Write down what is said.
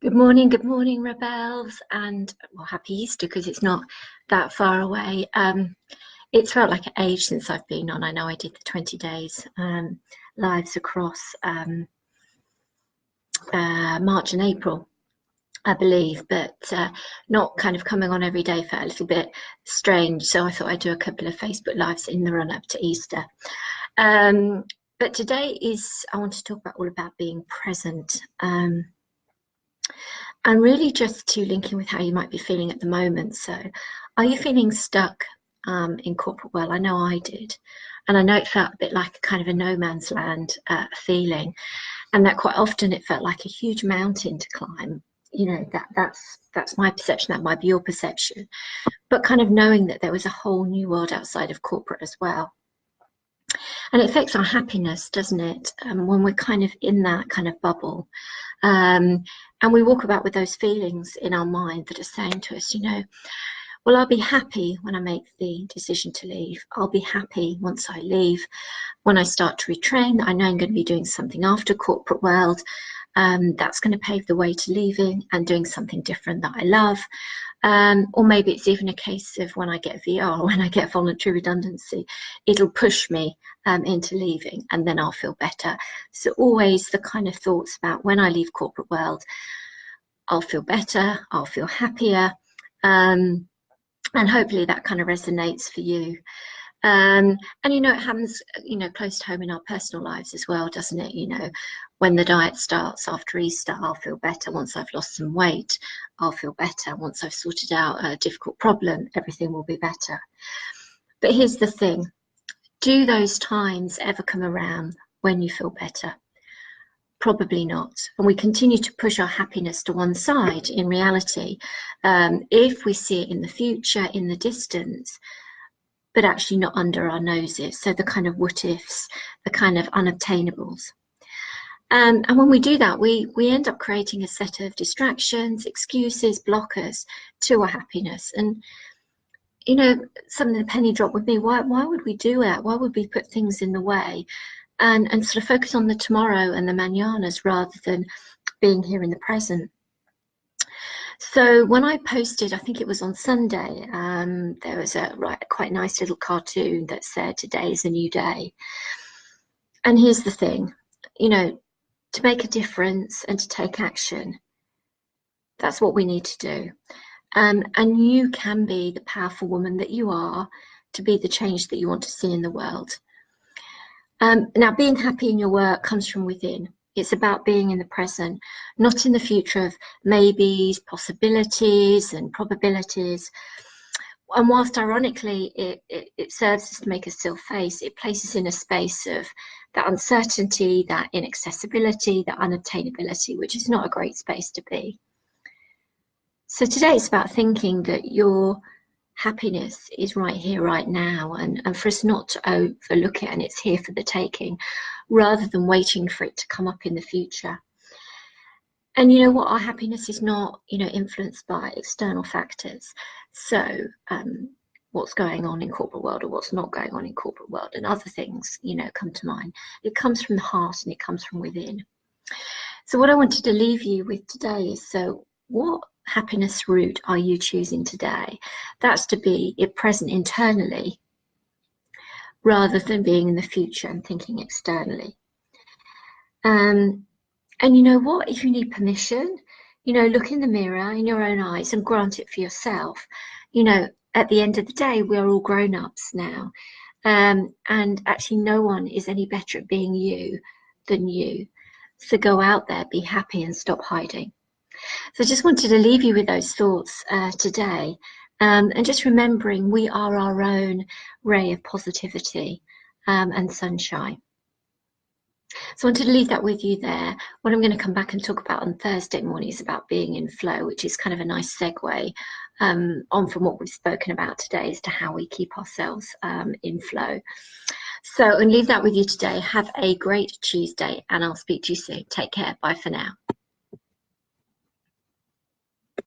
good morning, rebels, and well, happy Easter because it's not that far away. It's felt like an age since I've been on. I know I did the 20 days lives across March and April, I believe, but not kind of coming on every day felt a little bit strange. So I thought I'd do a couple of Facebook lives in the run up to Easter. But today I want to talk all about being present. And really just to link in with how you might be feeling at the moment. So are you feeling stuck in corporate world? I know I did. And I know it felt a bit like a kind of a no man's land feeling. And that quite often it felt like a huge mountain to climb. You know, that's my perception, that might be your perception. But kind of knowing that there was a whole new world outside of corporate as well. And it affects our happiness, doesn't it? When we're kind of in that kind of bubble. And we walk about with those feelings in our mind that are saying to us, you know, well, I'll be happy when I make the decision to leave. I'll be happy once I leave. When I start to retrain, I know I'm going to be doing something after corporate world. That's going to pave the way to leaving and doing something different that I love. Or maybe it's even a case of when I get VR, when I get voluntary redundancy, it'll push me into leaving and then I'll feel better. So always the kind of thoughts about when I leave corporate world, I'll feel better, I'll feel happier. And hopefully that kind of resonates for you. And you know, it happens, you know, close to home in our personal lives as well, doesn't it? You know, when the diet starts after Easter, I'll feel better. Once I've lost some weight, I'll feel better. Once I've sorted out a difficult problem, everything will be better. But here's the thing, do those times ever come around when you feel better? Probably not. And we continue to push our happiness to one side in reality. If we see it in the future, in the distance, but actually not under our noses. So the kind of what ifs, the kind of unobtainables. And when we do that, we end up creating a set of distractions, excuses, blockers to our happiness. And, you know, something the penny dropped with me, why would we do it? Why would we put things in the way and sort of focus on the tomorrow and the mananas rather than being here in the present? So when I posted, I think it was on Sunday, there was a quite nice little cartoon that said, today is a new day. And here's the thing, you know, to make a difference and to take action, that's what we need to do. And you can be the powerful woman that you are to be the change that you want to see in the world. Now, being happy in your work comes from within. It's about being in the present, not in the future of maybes, possibilities and probabilities. And whilst ironically it serves us to make us still face, it places us in a space of that uncertainty, that inaccessibility, that unobtainability, which is not a great space to be. So today it's about thinking that your happiness is right here, right now, and for us not to overlook it, and it's here for the taking, rather than waiting for it to come up in the future. And you know what, our happiness is not, you know, influenced by external factors. So what's going on in corporate world or what's not going on in corporate world and other things, you know, come to mind. It comes from the heart and it comes from within. So what I wanted to leave you with today is, so what happiness route are you choosing today? That's to be it present internally rather than being in the future and thinking externally. And you know what, if you need permission, you know, look in the mirror in your own eyes and grant it for yourself. You know, at the end of the day, we are all grown-ups now. And actually no one is any better at being you than you. So go out there, be happy and stop hiding. So I just wanted to leave you with those thoughts today, and just remembering we are our own ray of positivity and sunshine. So I wanted to leave that with you there. What I'm going to come back and talk about on Thursday morning is about being in flow, which is kind of a nice segue on from what we've spoken about today as to how we keep ourselves in flow. So I'll leave that with you today. Have a great Tuesday and I'll speak to you soon. Take care. Bye for now.